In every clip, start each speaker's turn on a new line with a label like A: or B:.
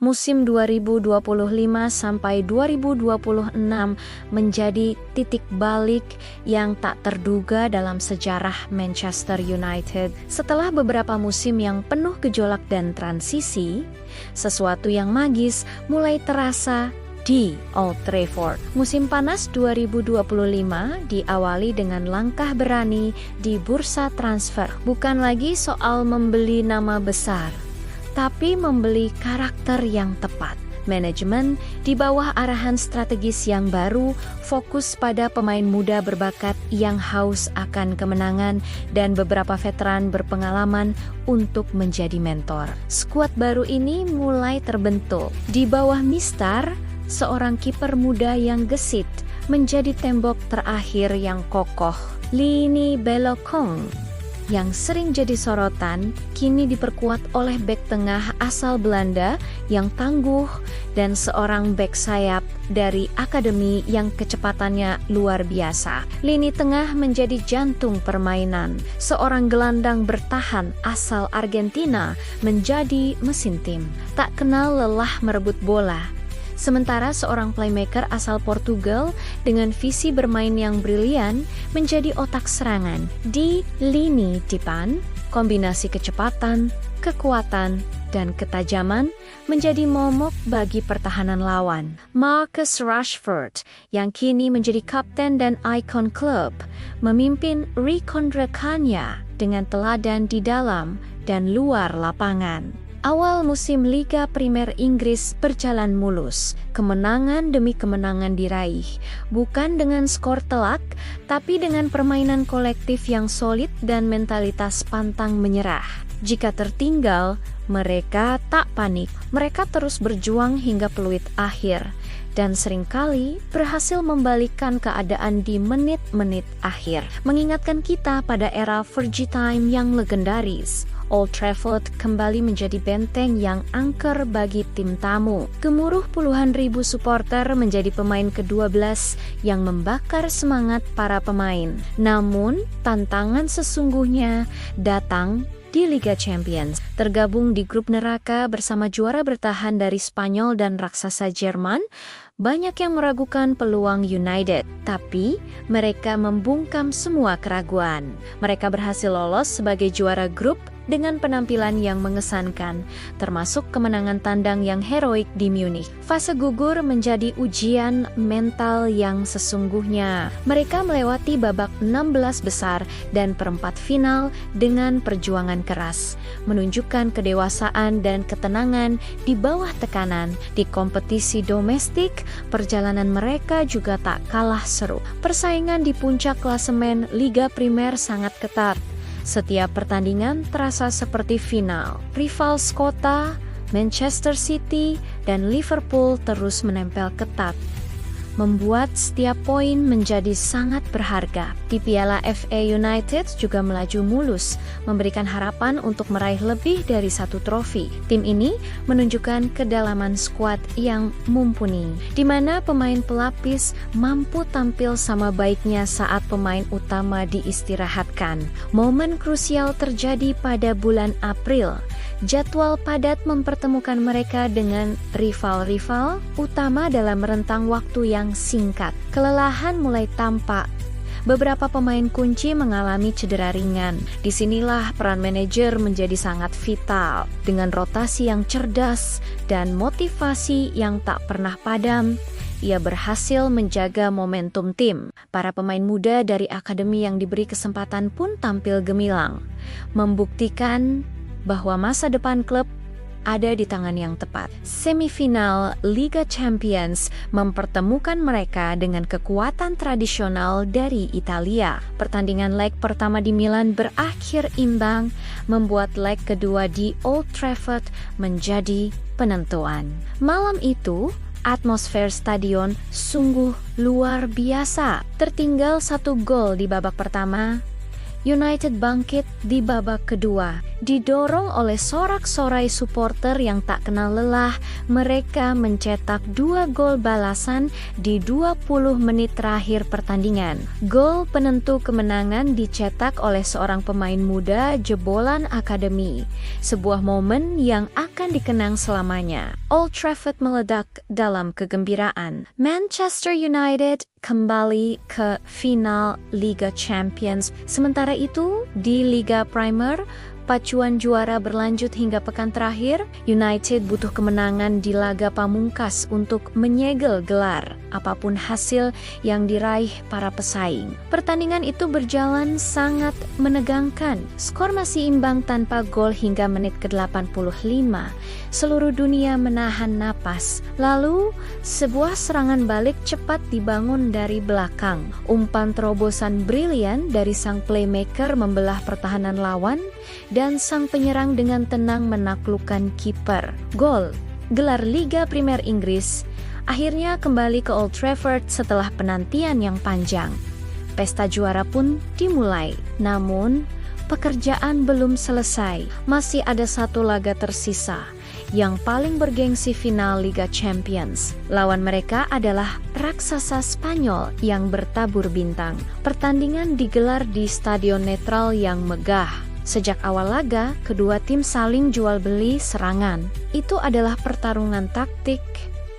A: Musim 2025 sampai 2026 menjadi titik balik yang tak terduga dalam sejarah Manchester United. Setelah beberapa musim yang penuh gejolak dan transisi, sesuatu yang magis mulai terasa di Old Trafford. Musim panas 2025 diawali dengan langkah berani di bursa transfer. Bukan lagi soal membeli nama besar, tapi membeli karakter yang tepat. Manajemen di bawah arahan strategis yang baru fokus pada pemain muda berbakat yang haus akan kemenangan dan beberapa veteran berpengalaman untuk menjadi mentor. Skuad baru ini mulai terbentuk. Di bawah Mistar, seorang kiper muda yang gesit menjadi tembok terakhir yang kokoh. Lini Belokong yang sering jadi sorotan kini diperkuat oleh bek tengah asal Belanda yang tangguh dan seorang bek sayap dari akademi yang kecepatannya luar biasa. Lini tengah menjadi jantung permainan. Seorang gelandang bertahan asal Argentina menjadi mesin tim. Tak kenal lelah merebut bola. Sementara seorang playmaker asal Portugal dengan visi bermain yang brilian menjadi otak serangan. Di lini depan, kombinasi kecepatan, kekuatan, dan ketajaman menjadi momok bagi pertahanan lawan. Marcus Rashford yang kini menjadi kapten dan ikon klub, memimpin rekondrakannya dengan teladan di dalam dan luar lapangan. Awal musim Liga Primer Inggris berjalan mulus, kemenangan demi kemenangan diraih, bukan dengan skor telak, tapi dengan permainan kolektif yang solid dan mentalitas pantang menyerah. Jika tertinggal, mereka tak panik, mereka terus berjuang hingga peluit akhir, dan seringkali berhasil membalikkan keadaan di menit-menit akhir, mengingatkan kita pada era Fergie Time yang legendaris. Old Trafford kembali menjadi benteng yang angker bagi tim tamu. Gemuruh puluhan ribu supporter menjadi pemain ke-12 yang membakar semangat para pemain. Namun, tantangan sesungguhnya datang di Liga Champions. Tergabung di grup neraka bersama juara bertahan dari Spanyol dan raksasa Jerman, banyak yang meragukan peluang United. Tapi, mereka membungkam semua keraguan. Mereka berhasil lolos sebagai juara grup dengan penampilan yang mengesankan, termasuk kemenangan tandang yang heroik di Munich. Fase gugur menjadi ujian mental yang sesungguhnya. Mereka melewati babak 16 besar dan perempat final dengan perjuangan keras, menunjukkan kedewasaan dan ketenangan di bawah tekanan. Di kompetisi domestik, perjalanan mereka juga tak kalah seru. Persaingan di puncak klasemen Liga Primer sangat ketat. Setiap pertandingan terasa seperti final. Rival sekota, Manchester City, dan Liverpool terus menempel ketat, membuat setiap poin menjadi sangat berharga. Di Piala FA, United juga melaju mulus, memberikan harapan untuk meraih lebih dari satu trofi. Tim ini menunjukkan kedalaman skuad yang mumpuni, di mana pemain pelapis mampu tampil sama baiknya saat pemain utama diistirahatkan. Momen krusial terjadi pada bulan April. Jadwal padat mempertemukan mereka dengan rival-rival utama dalam rentang waktu yang singkat. Kelelahan mulai tampak. Beberapa pemain kunci mengalami cedera ringan. Disinilah peran manajer menjadi sangat vital. Dengan rotasi yang cerdas dan motivasi yang tak pernah padam, ia berhasil menjaga momentum tim. Para pemain muda dari akademi yang diberi kesempatan pun tampil gemilang, membuktikan bahwa masa depan klub ada di tangan yang tepat. Semifinal Liga Champions mempertemukan mereka dengan kekuatan tradisional dari Italia. Pertandingan leg pertama di Milan berakhir imbang, membuat leg kedua di Old Trafford menjadi penentuan. Malam itu, atmosfer stadion sungguh luar biasa. Tertinggal 1 gol di babak pertama, United bangkit di babak kedua. Didorong oleh sorak-sorai supporter yang tak kenal lelah, mereka mencetak 2 gol balasan di 20 menit terakhir pertandingan. Gol penentu kemenangan dicetak oleh seorang pemain muda jebolan akademi. Sebuah momen yang akan dikenang selamanya. Old Trafford meledak dalam kegembiraan. Manchester United kembali ke final Liga Champions. Sementara itu, di Liga Premier, pacuan juara berlanjut hingga pekan terakhir. United butuh kemenangan di laga pamungkas untuk menyegel gelar, apapun hasil yang diraih para pesaing. Pertandingan itu berjalan sangat menegangkan. Skor masih imbang tanpa gol hingga menit ke-85. Seluruh dunia menahan napas. Lalu, sebuah serangan balik cepat dibangun dari belakang. Umpan terobosan brilian dari sang playmaker membelah pertahanan lawan, dan sang penyerang dengan tenang menaklukkan kiper. Gol, gelar Liga Premier Inggris, akhirnya kembali ke Old Trafford setelah penantian yang panjang. Pesta juara pun dimulai. Namun, pekerjaan belum selesai. Masih ada satu laga tersisa, yang paling bergengsi final Liga Champions. Lawan mereka adalah raksasa Spanyol yang bertabur bintang. Pertandingan digelar di stadion netral yang megah. Sejak awal laga, kedua tim saling jual beli serangan. Itu adalah pertarungan taktik,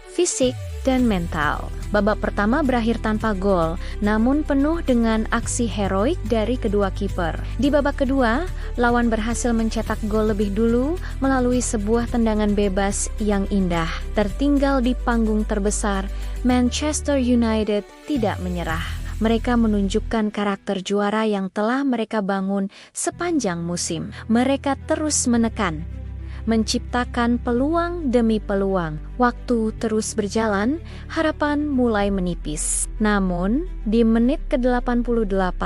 A: fisik, dan mental. Babak pertama berakhir tanpa gol, namun penuh dengan aksi heroik dari kedua kiper. Di babak kedua, lawan berhasil mencetak gol lebih dulu melalui sebuah tendangan bebas yang indah. Tertinggal di panggung terbesar, Manchester United tidak menyerah. Mereka menunjukkan karakter juara yang telah mereka bangun sepanjang musim. Mereka terus menekan, menciptakan peluang demi peluang. Waktu terus berjalan, harapan mulai menipis. Namun, di menit ke-88,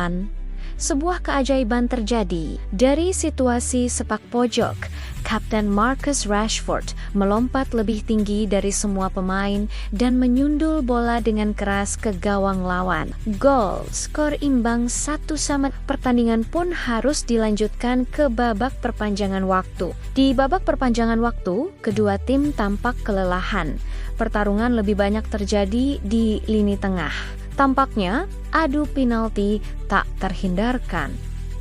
A: sebuah keajaiban terjadi. Dari situasi sepak pojok, Kapten Marcus Rashford melompat lebih tinggi dari semua pemain dan menyundul bola dengan keras ke gawang lawan. Gol, skor imbang 1-1. Pertandingan pun harus dilanjutkan ke babak perpanjangan waktu. Di babak perpanjangan waktu, kedua tim tampak kelelahan. Pertarungan lebih banyak terjadi di lini tengah. Tampaknya adu penalti tak terhindarkan.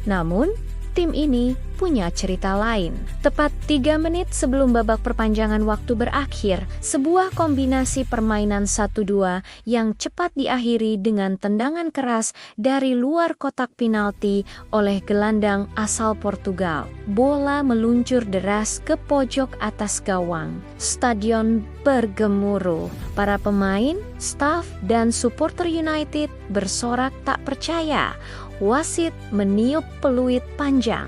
A: Namun, tim ini punya cerita lain. Tepat 3 menit sebelum babak perpanjangan waktu berakhir, sebuah kombinasi permainan 1-2 yang cepat diakhiri dengan tendangan keras dari luar kotak penalti oleh gelandang asal Portugal. Bola meluncur deras ke pojok atas gawang. Stadion bergemuruh. Para pemain, staf, dan supporter United bersorak tak percaya. Wasit meniup peluit panjang.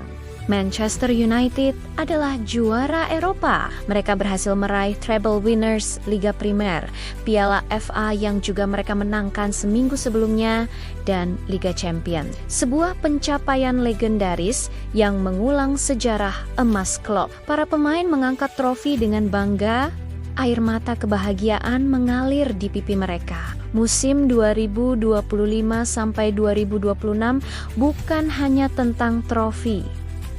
A: Manchester United adalah juara Eropa. Mereka berhasil meraih treble winners Liga Primer, Piala FA yang juga mereka menangkan seminggu sebelumnya, dan Liga Champions. Sebuah pencapaian legendaris yang mengulang sejarah emas klub. Para pemain mengangkat trofi dengan bangga. Air mata kebahagiaan mengalir di pipi mereka. Musim 2025 sampai 2026 bukan hanya tentang trofi,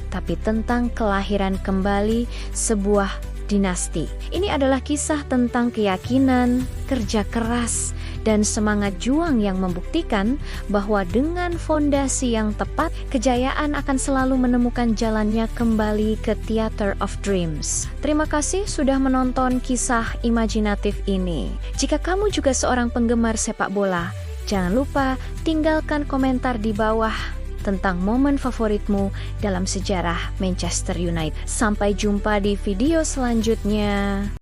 A: tapi tentang kelahiran kembali sebuah dinasti. Ini adalah kisah tentang keyakinan, kerja keras, dan semangat juang yang membuktikan bahwa dengan fondasi yang tepat, kejayaan akan selalu menemukan jalannya kembali ke Theater of Dreams. Terima kasih sudah menonton kisah imajinatif ini. Jika kamu juga seorang penggemar sepak bola, jangan lupa tinggalkan komentar di bawah tentang momen favoritmu dalam sejarah Manchester United. Sampai jumpa di video selanjutnya.